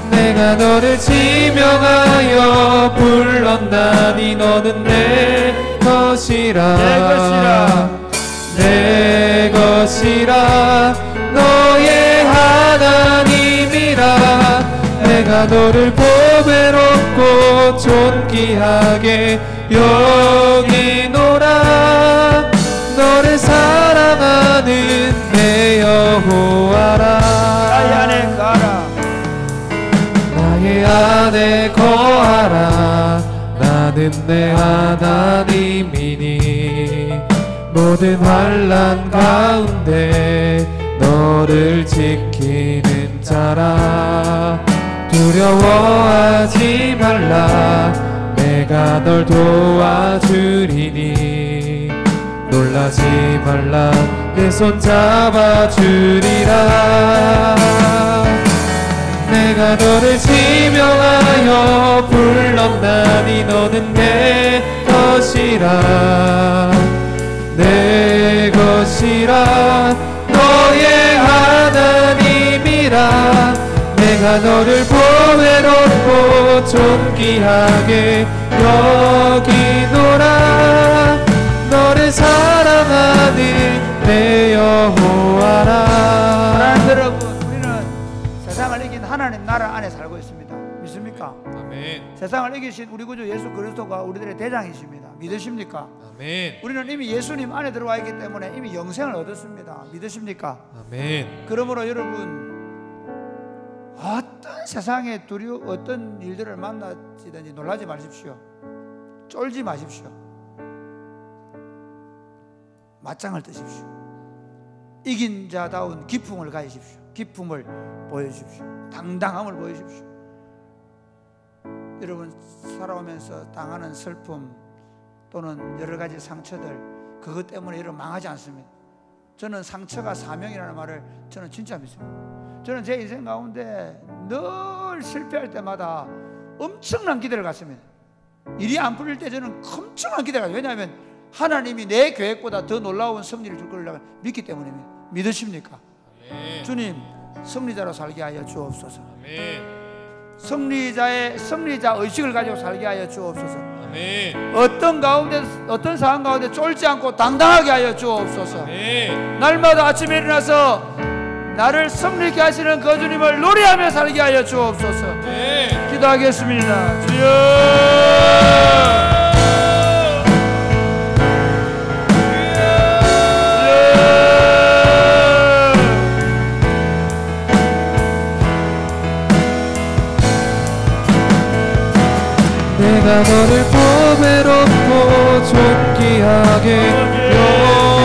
내가 너를 지명하여 불렀나니 너는 내 것이라. 내 것이라. 너의 하나님이라. 내가 너를 보배롭고 존귀하게 여기노라. 너를 사랑하는 내 여호와라. 나의 안에 거하라. 나의 안에 거하라. 나는 내 하나님이니 모든 환난 가운데 너를 지키는 자라. 두려워하지 말라. 내가 널 도와주리니 놀라지 말라. 내 손 잡아주리라. 내가 너를 지명하여 불렀나니 너는 내 것이라. 내 것이라. 너의 하나님이라. 내가 너를 보배롭고 존귀하게 여기노라. 너를 사랑하는 내 여호와라. 사랑하는 여러분, 우리는 세상을 이긴 하나님 나라 안에 살고 있습니다. 믿습니까? 아멘. 세상을 이기신 우리 구주 예수 그리스도가 우리들의 대장이십니다. 믿으십니까? 아멘. 우리는 이미 예수님 안에 들어와 있기 때문에 이미 영생을 얻었습니다. 믿으십니까? 아멘. 그러므로 여러분, 어떤 세상에 어떤 일들을 만나시든지 놀라지 마십시오. 쫄지 마십시오. 맞짱을 뜨십시오. 이긴 자다운 기품을 가지십시오. 기품을 보여주십시오. 당당함을 보여주십시오. 여러분, 살아오면서 당하는 슬픔, 또는 여러 가지 상처들, 그것 때문에 여러분 망하지 않습니다. 저는 상처가 사명이라는 말을 저는 진짜 믿습니다. 저는 제 인생 가운데 늘 실패할 때마다 엄청난 기대를 갖습니다. 일이 안 풀릴 때 저는 엄청난 기대가. 왜냐하면 하나님이 내 계획보다 더 놀라운 승리를 줄 거라고 믿기 때문입니다. 믿으십니까? 아멘. 주님, 승리자로 살게 하여 주옵소서. 아멘. 승리자 의식을 가지고 살게 하여 주옵소서. 아멘. 어떤 상황 가운데 쫄지 않고 당당하게 하여 주옵소서. 아멘. 날마다 아침에 일어나서 나를 승리케 하시는 그 주님을 노래하며 살게 하여 주옵소서. 아멘. 기도하겠습니다. 주여. 내가 너를 보배롭고 존귀하게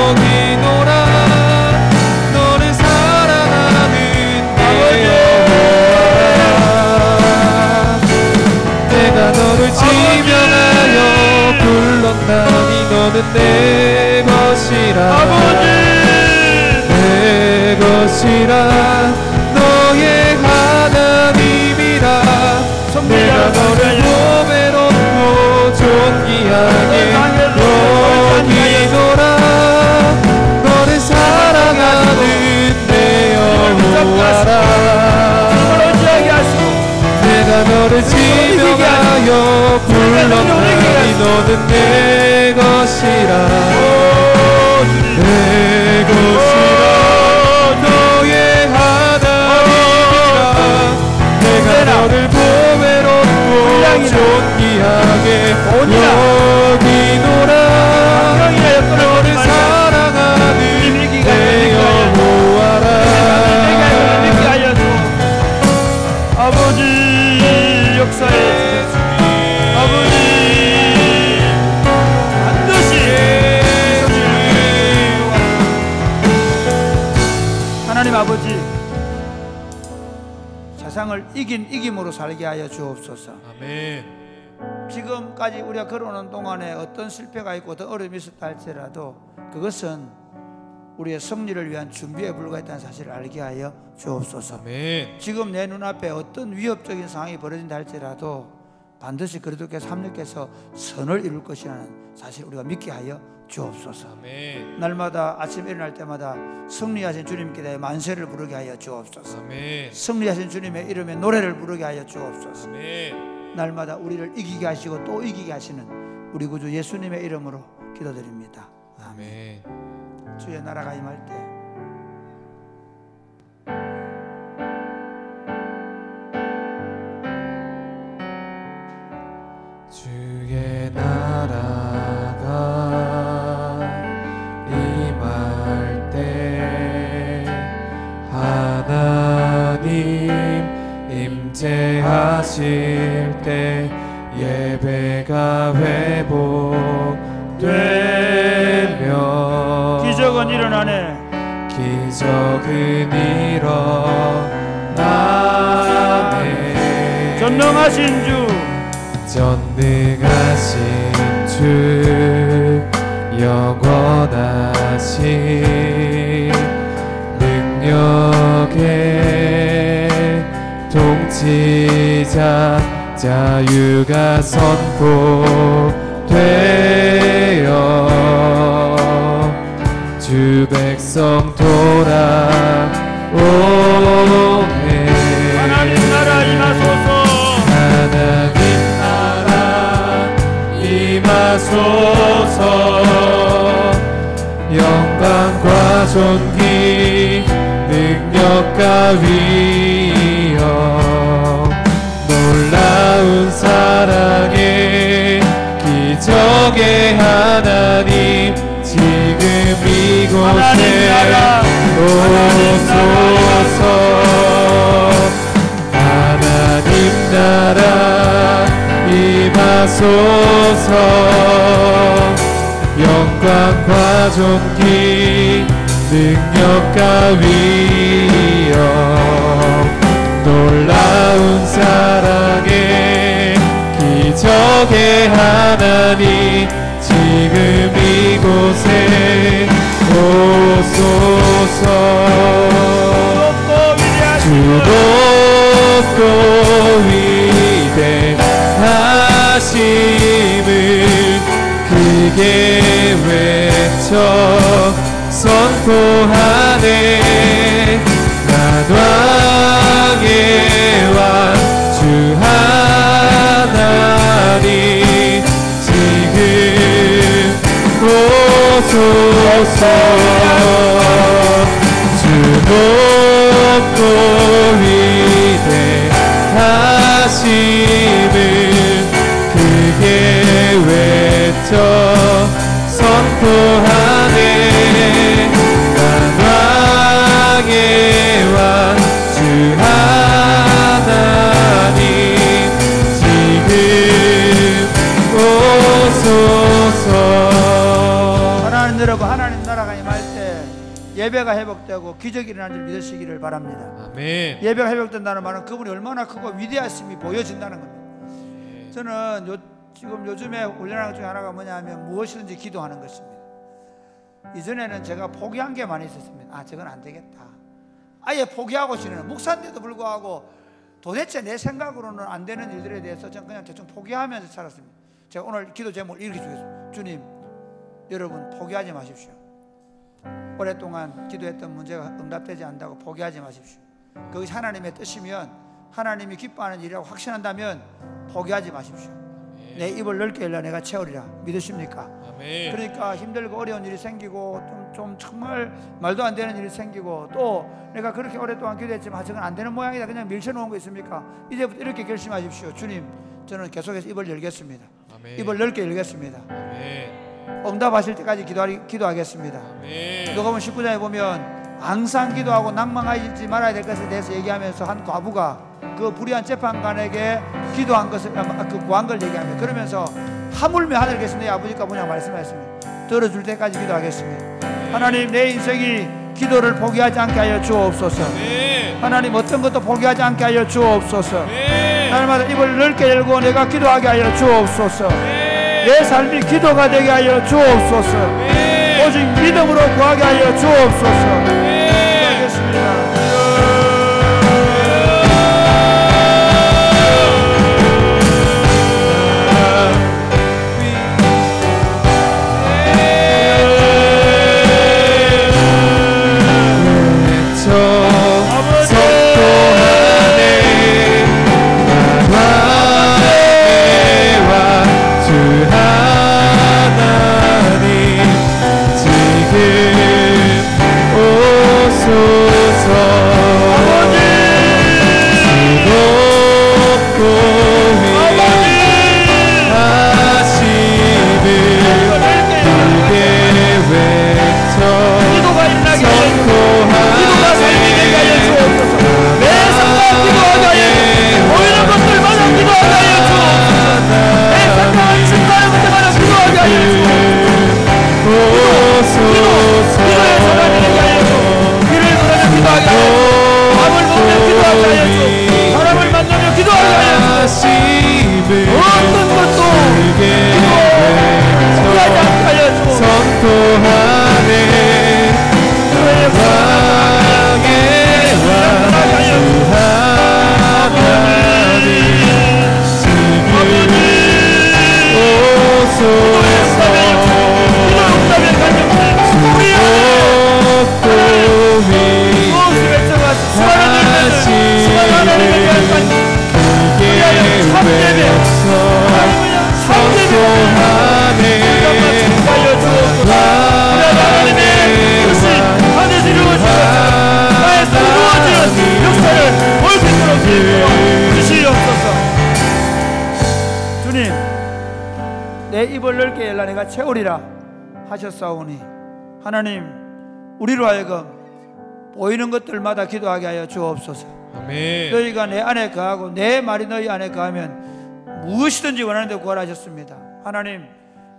여기노라. 너를 사랑하는 내 여호와라. 내가 너를 지명하여 불렀나니 너는 내 것이라. 내 것이라. 너의 하나님이라. 내가 너를 보배롭고 존귀하게 여기노라. 너를 사랑하는 내 여호와라. 내가 너를 지명하여 불렀나니 너는 내 것이라. 내 것이라. 너의 하나님이라. 내가 너를 보배롭고 존귀하게 여기노라. 너를 사랑하는 내 여호와라. 아버지 역사에 아버지 반드시 하나님 아버지 세상을 이김으로 살게 하여 주옵소서. 아멘. 지금까지 우리가 걸어오는 동안에 어떤 실패가 있고 어떤 어려움이 있었다 할지라도 그것은 우리의 승리를 위한 준비에 불과했다는 사실을 알게 하여 주옵소서. 아멘. 지금 내 눈앞에 어떤 위협적인 상황이 벌어진다 할지라도 반드시 그리스도께서 합력해서 선을 이룰 것이라는 사실 우리가 믿게 하여 주옵소서. 아멘. 날마다 아침 일어날 때마다 승리하신 주님께 대해 만세를 부르게 하여 주옵소서. 아멘. 승리하신 주님의 이름에 노래를 부르게 하여 주옵소서. 아멘. 날마다 우리를 이기게 하시고 또 이기게 하시는 우리 구주 예수님의 이름으로 기도드립니다. 아멘. 주의 나라가 임할 때 주의 나라가 임할 때 하나님 임재하실 때 예배가 회복되며 기적은 일어나네. 기적은 일어나네. 전능하신 주 전능하신 주 영원하신 능력의 통치자 자유가 선포되어 주 백성 돌아오네. 하나님 나라 임하소서. 하나님 나라 임하소서. 영광과 존귀 능력과 위엄 놀라운 사랑의 기적의 하나님 지금 이곳에 오소서. 하나님 나라 임하소서. 영광과 존귀 능력과 위엄 놀라운 사랑의 기적의 하나님 지금 지금 이곳에 오소서. 주 높고 위대하심을 크게 외쳐 선포하네. 난 왕의 왕 주 하나님 지금 오소서. 주 높고 위대하심을 크게 외쳐 선포하네. 난 왕의 왕 주 하나님 지금 오소서. 사랑하는 여러분, 하나님 나라가 임할 때 예배가 회복되고 기적이 일어나는 줄 믿으시기를 바랍니다. 아멘. 예배가 회복된다는 말은 그분이 얼마나 크고 위대하심이 보여진다는 겁니다. 저는 지금 요즘에 훈련하는 것 중에 하나가 뭐냐면 무엇이든지 기도하는 것입니다. 이전에는 제가 포기한 게 많이 있었습니다. 아, 저건 안 되겠다. 아예 포기하고 지내는, 목사인데도 불구하고 도대체 내 생각으로는 안 되는 일들에 대해서 저는 그냥 대충 포기하면서 살았습니다. 제가 오늘 기도 제목을 이렇게 주겠습니다. 주님, 여러분 포기하지 마십시오. 오랫동안 기도했던 문제가 응답되지 않는다고 포기하지 마십시오. 그것이 하나님의 뜻이면, 하나님이 기뻐하는 일이라고 확신한다면 포기하지 마십시오. 내 입을 넓게 열라 내가 채우리라. 믿으십니까? 아멘. 그러니까 힘들고 어려운 일이 생기고 좀 정말 말도 안 되는 일이 생기고, 또 내가 그렇게 오랫동안 기도했지만 저건 안 되는 모양이다 그냥 밀쳐놓은 거 있습니까? 이제부터 이렇게 결심하십시오. 주님, 저는 계속해서 입을 열겠습니다. 아멘. 입을 넓게 열겠습니다. 아멘. 응답하실 때까지 기도하겠습니다. 아멘. 누가복음 19장에 보면 항상 기도하고 낭망하지 말아야 될 것에 대해서 얘기하면서 한 과부가 그 불의한 재판관에게 기도한 것을, 그 구한 걸 얘기합니다. 그러면서 하물며 하늘에 계신 내 아버지가 뭐냐 말씀하셨습니다. 들어줄 때까지 기도하겠습니다. 하나님, 내 인생이 기도를 포기하지 않게 하여 주옵소서. 하나님, 어떤 것도 포기하지 않게 하여 주옵소서. 날마다 입을 넓게 열고 내가 기도하게 하여 주옵소서. 내 삶이 기도가 되게 하여 주옵소서. 오직 믿음으로 구하게 하여 주옵소서. 기도하겠습니다. 내가 채우리라 하셨사오니, 하나님, 우리로 하여금 보이는 것들마다 기도하게 하여 주옵소서. 아멘. 너희가 내 안에 거하고 내 말이 너희 안에 거하면 무엇이든지 원하는 데 구하라 하셨습니다. 하나님,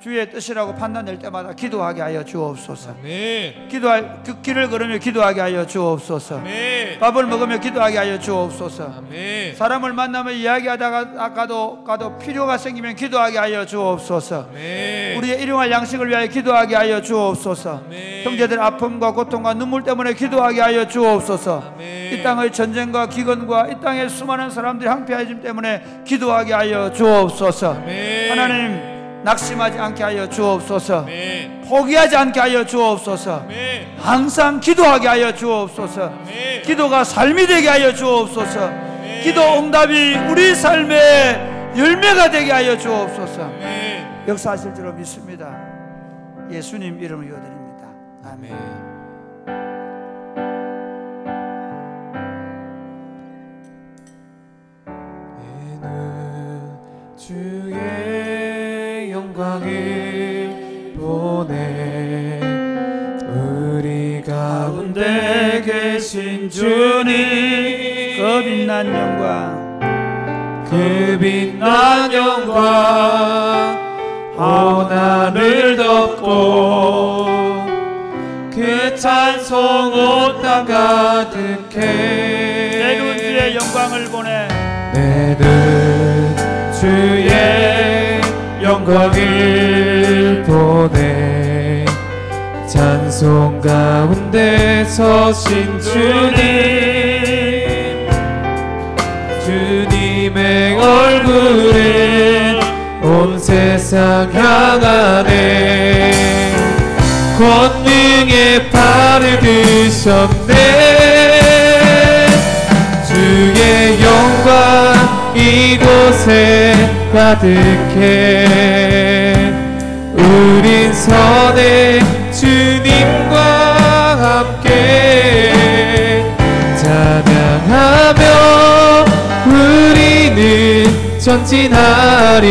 주의 뜻이라고 판단될 때마다 기도하게 하여 주옵소서. 아멘. 기도할 그 길을 걸으며 기도하게 하여 주옵소서. 아멘. 밥을 먹으며 기도하게 하여 주옵소서. 아멘. 사람을 만나며 이야기하다가 가도 필요가 생기면 기도하게 하여 주옵소서. 아멘. 우리의 일용할 양식을 위하여 기도하게 하여 주옵소서. 아멘. 형제들 아픔과 고통과 눈물 때문에 기도하게 하여 주옵소서. 아멘. 이 땅의 전쟁과 기근과 이 땅의 수많은 사람들이 항폐해짐 때문에 기도하게 하여 주옵소서. 아멘. 하나님, 낙심하지 않게 하여 주옵소서. 아멘. 포기하지 않게 하여 주옵소서. 아멘. 항상 기도하게 하여 주옵소서. 아멘. 기도가 삶이 되게 하여 주옵소서. 아멘. 기도 응답이 우리 삶의 열매가 되게 하여 주옵소서. 아멘. 역사하실 줄로 믿습니다. 예수님 이름으로 기도드립니다. 아멘. 내는 주의 영광을 보내 우리 가운데 계신 주님 그 빛난 영광 그 빛난 영광 온 하늘 덮고 그 찬송 온 땅 가득해 내는 주의 영광을 보내 내는 주의 영광을 보내 찬송 가운데 서신 주님 주님의 얼굴을 온 세상 향하네 권능의 팔을 드셨네 주의 영광 이곳에 가득해 우린 선해 주님과 함께 찬양하며 우리는 전진하리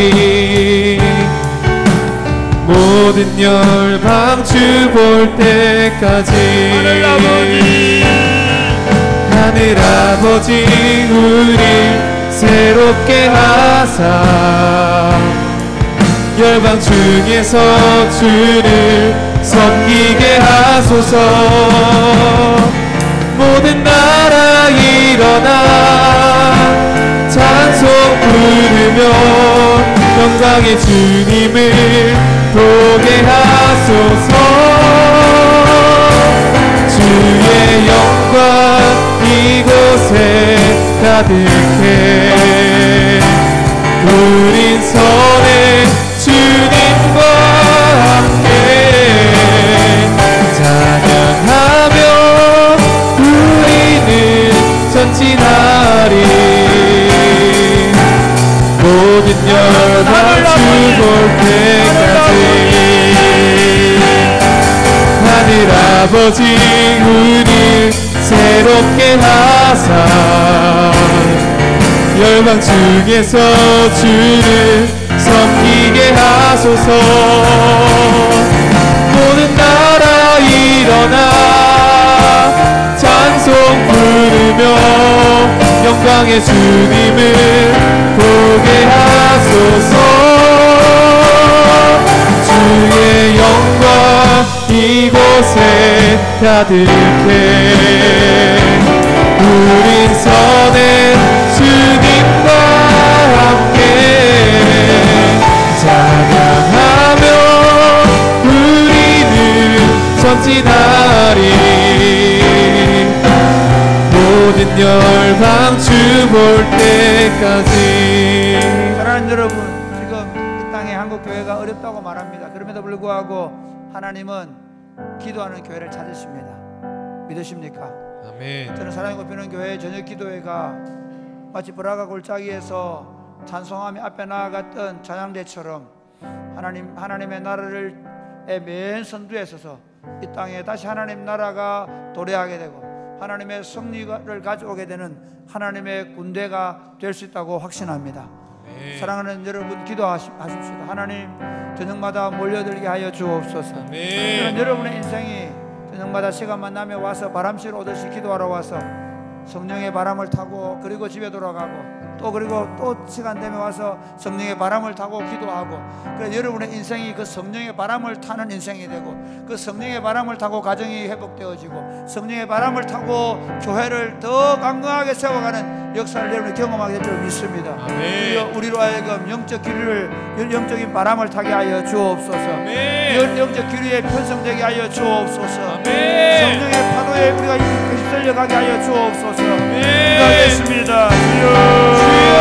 모든 열방 주 볼 때까지 하늘아버지 우릴 새롭게 하사 열방 중에서 주를 섬기게 하소서 모든 나라 일어나 찬송 부르며 영광의 주님을 보게 하소서 주의 영광 이곳에 가득해 우린 선해 주님과 함께 찬양하며 우리는 전진하리 모든 열방 주 볼 때까지 하늘아버지 우리 새롭게 하사 열방 중에서 주를 섬기게 하소서 모든 나라 일어나 찬송 부르며 영광의 주님을 보게 하소서 주의 영광 이곳에 가득해 우린 선해 주님과 함께 찬양하며 우리는 전진하리 모든 열방 주 볼 때까지 사랑하는 여러분, 지금 이 땅에 한국교회가 어렵다고 말합니다. 그럼에도 불구하고 하나님은 기도하는 교회를 찾으십니다. 믿으십니까? 아멘. 저는 사랑하고 비는 교회 저녁 기도회가 마치 브라가 골짜기에서 찬송함이 앞에 나아갔던 찬양대처럼 하나님의 나라를 맨 선두에 서서 이 땅에 다시 하나님 나라가 도래하게 되고 하나님의 승리를 가져오게 되는 하나님의 군대가 될 수 있다고 확신합니다. 아멘. 사랑하는 여러분 기도하십시다. 하나님 저녁마다 몰려들게 하여 주옵소서. 아멘. 저는 여러분의 인생이 저녁마다 시간만 나면 와서 바람실 오듯이 기도하러 와서 성령의 바람을 타고 그리고 집에 돌아가고 또 그리고 또 시간 되면 와서 성령의 바람을 타고 기도하고, 그래서 여러분의 인생이 그 성령의 바람을 타는 인생이 되고, 그 성령의 바람을 타고 가정이 회복되어지고, 성령의 바람을 타고 교회를 더 강건하게 세워가는 역사를 여러분이 경험하게 될 줄 믿습니다. 우리로 하여금 영적 기류를, 영적인 바람을 타게 하여 주옵소서. 영적 기류에 편성되게 하여 주옵소서. 성령의 파도에 우리가 휩쓸려가게 하여 주옵소서. 기도하겠습니다. 주여.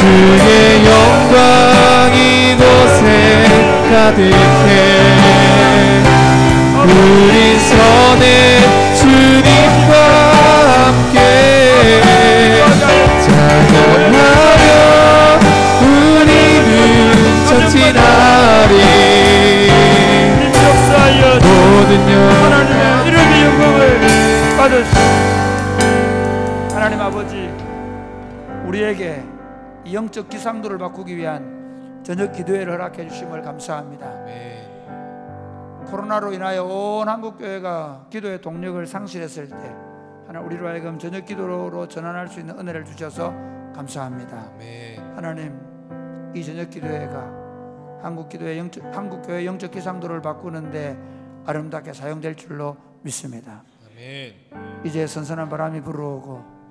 주의 영광 이곳에 가득해 우리 선에 주님과 함께 찬양하며 우리는 전진하리 모든 하나님의 이름의 영광을 받으시오. 하나님 아버지, 우리에게 영적 기상도를 바꾸기 위한 저녁 기도회를 허락해 주심을 감사합니다. 코로나로 인하여 온 한국교회가 기도의 동력을 상실했을 때 하나님 우리로 하여금 저녁 기도로 전환할 수 있는 은혜를 주셔서 감사합니다. 하나님, 이 저녁 기도회가 한국교회 영적 기상도를 바꾸는데 아름답게 사용될 줄로 믿습니다. 이제 선선한 바람이 불어오고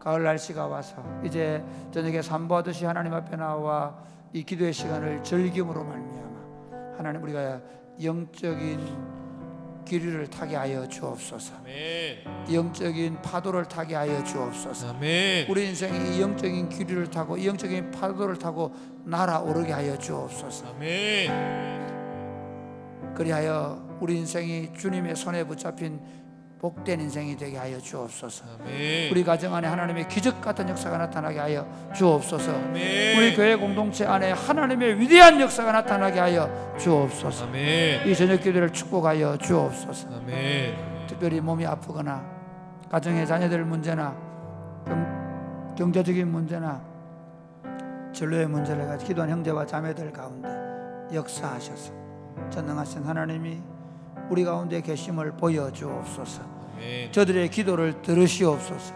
가을 날씨가 와서 이제 저녁에 산보하듯이 하나님 앞에 나와 이 기도의 시간을 즐김으로 말미암아 하나님 우리가 영적인 기류를 타게 하여 주옵소서. 영적인 파도를 타게 하여 주옵소서. 우리 인생이 이 영적인 기류를 타고 이 영적인 파도를 타고 날아오르게 하여 주옵소서. 그리하여 우리 인생이 주님의 손에 붙잡힌 복된 인생이 되게 하여 주옵소서. 우리 가정 안에 하나님의 기적 같은 역사가 나타나게 하여 주옵소서. 우리 교회 공동체 안에 하나님의 위대한 역사가 나타나게 하여 주옵소서. 이 저녁 기도를 축복하여 주옵소서. 특별히 몸이 아프거나 가정의 자녀들 문제나 경제적인 문제나 진로의 문제를 가지고 기도한 형제와 자매들 가운데 역사하셔서 전능하신 하나님이 우리 가운데 계심을 보여주옵소서. 저들의 기도를 들으시옵소서.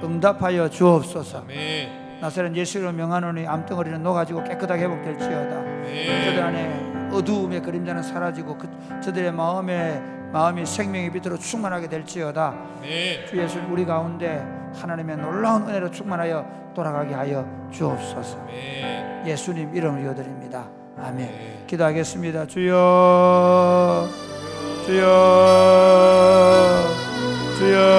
응답하여 주옵소서. 나사렛 예수로 명하노니 암덩어리는 녹아지고 깨끗하게 회복될지어다. 저들 안에 어두움의 그림자는 사라지고 저들의 마음이 생명의 빛으로 충만하게 될지어다. 주 예수 우리 가운데 하나님의 놀라운 은혜로 충만하여 돌아가게 하여 주옵소서. 예수님 이름으로 기도드립니다. 아멘. 기도하겠습니다. 주여, 주여, 주여.